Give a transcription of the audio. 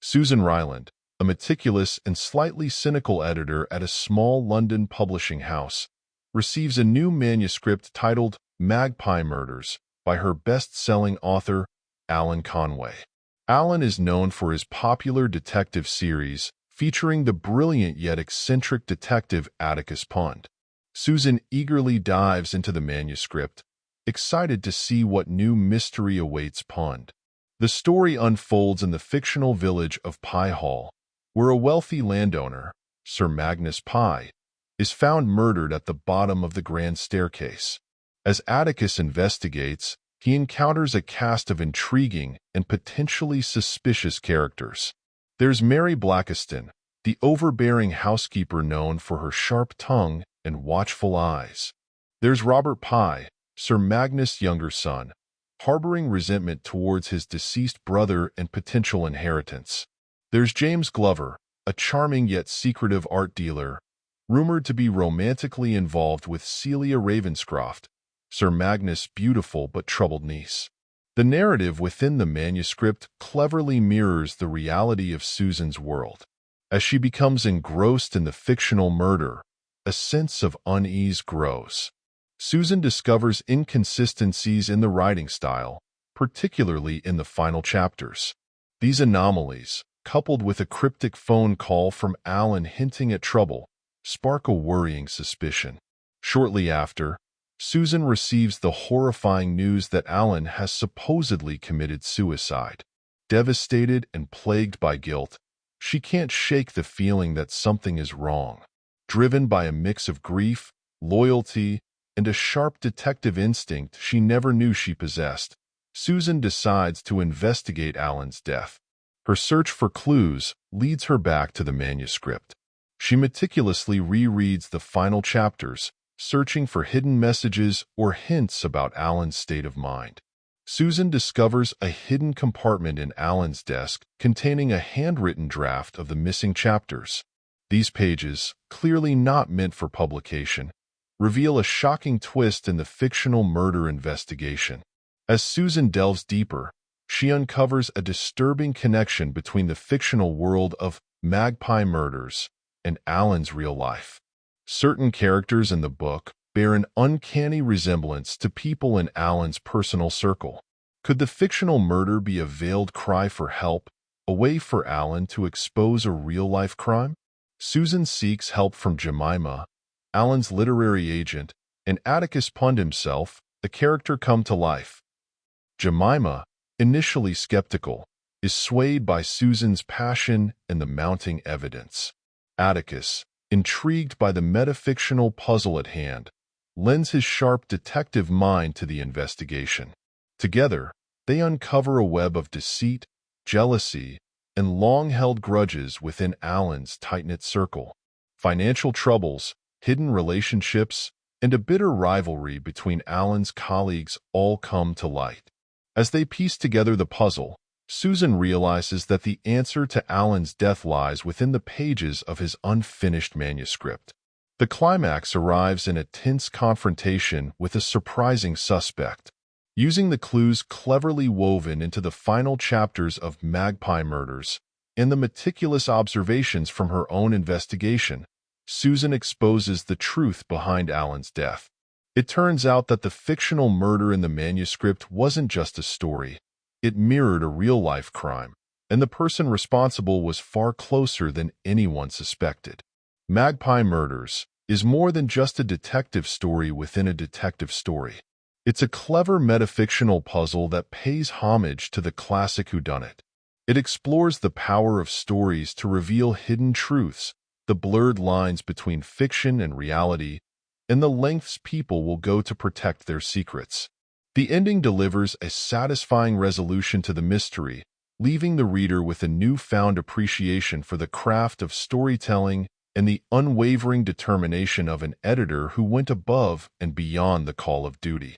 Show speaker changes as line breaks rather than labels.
Susan Ryeland, a meticulous and slightly cynical editor at a small London publishing house, receives a new manuscript titled Magpie Murders by her best-selling author, Alan Conway. Alan is known for his popular detective series featuring the brilliant yet eccentric detective Atticus Pünd. Susan eagerly dives into the manuscript, excited to see what new mystery awaits Pünd. The story unfolds in the fictional village of Pye Hall, where a wealthy landowner, Sir Magnus Pye, is found murdered at the bottom of the grand staircase. As Atticus investigates, he encounters a cast of intriguing and potentially suspicious characters. There's Mary Blackiston, the overbearing housekeeper known for her sharp tongue and watchful eyes. There's Robert Pye, Sir Magnus' younger son, harboring resentment towards his deceased brother and potential inheritance. There's James Glover, a charming yet secretive art dealer, rumored to be romantically involved with Celia Ravenscroft, Sir Magnus' beautiful but troubled niece. The narrative within the manuscript cleverly mirrors the reality of Susan's world. As she becomes engrossed in the fictional murder, a sense of unease grows. Susan discovers inconsistencies in the writing style, particularly in the final chapters. These anomalies, coupled with a cryptic phone call from Alan hinting at trouble, spark a worrying suspicion. Shortly after, Susan receives the horrifying news that Alan has supposedly committed suicide. Devastated and plagued by guilt, she can't shake the feeling that something is wrong. Driven by a mix of grief, loyalty, and a sharp detective instinct she never knew she possessed, Susan decides to investigate Alan's death. Her search for clues leads her back to the manuscript. She meticulously rereads the final chapters, searching for hidden messages or hints about Alan's state of mind. Susan discovers a hidden compartment in Alan's desk containing a handwritten draft of the missing chapters. These pages, clearly not meant for publication, reveal a shocking twist in the fictional murder investigation. As Susan delves deeper, she uncovers a disturbing connection between the fictional world of Magpie Murders and Alan's real life. Certain characters in the book bear an uncanny resemblance to people in Alan's personal circle. Could the fictional murder be a veiled cry for help, a way for Alan to expose a real-life crime? Susan seeks help from Jemima, Alan's literary agent, and Atticus Pünd himself, the character come to life. Jemima, initially skeptical, is swayed by Susan's passion and the mounting evidence. Atticus, intrigued by the metafictional puzzle at hand, lends his sharp detective mind to the investigation. Together, they uncover a web of deceit, jealousy, and long-held grudges within Alan's tight-knit circle. Financial troubles, hidden relationships, and a bitter rivalry between Alan's colleagues all come to light. As they piece together the puzzle, Susan realizes that the answer to Alan's death lies within the pages of his unfinished manuscript. The climax arrives in a tense confrontation with a surprising suspect. Using the clues cleverly woven into the final chapters of Magpie Murders and the meticulous observations from her own investigation, Susan exposes the truth behind Alan's death. It turns out that the fictional murder in the manuscript wasn't just a story. It mirrored a real-life crime, and the person responsible was far closer than anyone suspected. Magpie Murders is more than just a detective story within a detective story. It's a clever metafictional puzzle that pays homage to the classic whodunit. It explores the power of stories to reveal hidden truths, the blurred lines between fiction and reality, and the lengths people will go to protect their secrets. The ending delivers a satisfying resolution to the mystery, leaving the reader with a newfound appreciation for the craft of storytelling and the unwavering determination of an editor who went above and beyond the call of duty.